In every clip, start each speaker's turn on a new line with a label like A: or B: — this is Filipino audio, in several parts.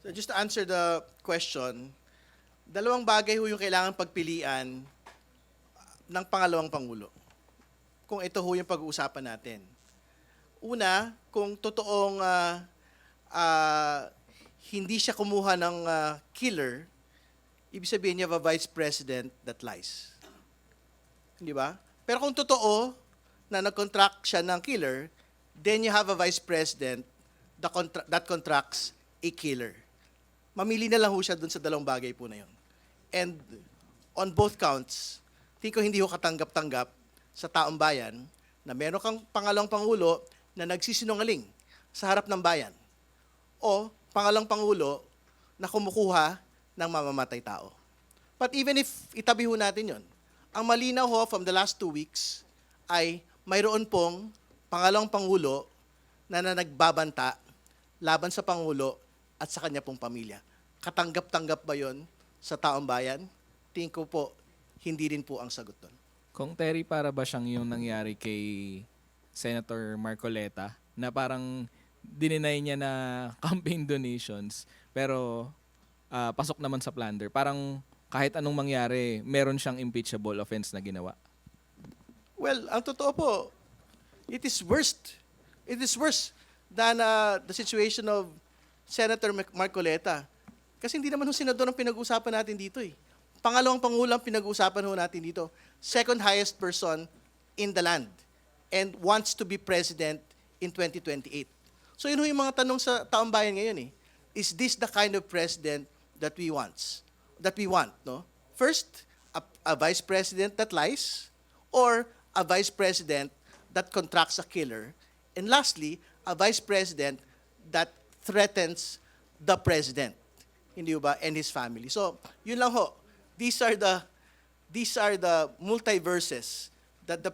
A: So just to answer the question, dalawang bagay ho yung kailangan pagpilian ng pangalawang Pangulo. Kung ito ho yung pag-uusapan natin. Una, kung totoong hindi siya kumuha ng killer, ibig sabihin niya a vice president that lies. Hindi ba? Pero kung totoo na nag-contract siya ng killer, then you have a vice president that contracts a killer. Mamili na lang ho siya dun sa dalawang bagay po na yun. And on both counts, tingin ko hindi ho katanggap-tanggap sa taong bayan na meron kang pangalawang Pangulo na nagsisinungaling sa harap ng bayan. O pangalawang Pangulo na kumukuha ng mamamatay tao. But even if itabi ho natin yon, ang malinaw ho from the last 2 weeks ay mayroon pong pangalawang Pangulo na nagbabanta laban sa Pangulo at sa kanya pong pamilya. Katanggap-tanggap ba yon sa taong bayan? Tingin ko po, hindi rin po ang sagot doon.
B: Kung Terry, para ba siyang yung nangyari kay Senator Marcoleta na parang dininay niya na campaign donations pero pasok naman sa plunder. Parang kahit anong mangyari, meron siyang impeachable offense na ginawa.
A: Well, ang totoo po, it is worse. It is worse than the situation of Senator Marcoleta. Kasi hindi naman ho senador ang pinag-uusapan natin dito eh. Pangalawang Pangulo ang pinag-uusapan ho natin dito. Second highest person in the land and wants to be president in 2028. So yun ho yung mga tanong sa taong bayan ngayon eh. Is this the kind of president that we want? No? First, a vice president that lies, or a vice president that contracts a killer, and lastly, a vice president that threatens the president, hindi ba, and his family. So, yun lang ho. These are the multiverses that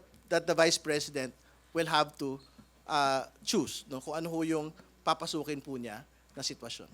A: the vice president will have to choose, no, kung ano ho yung papasukin po niya na sitwasyon.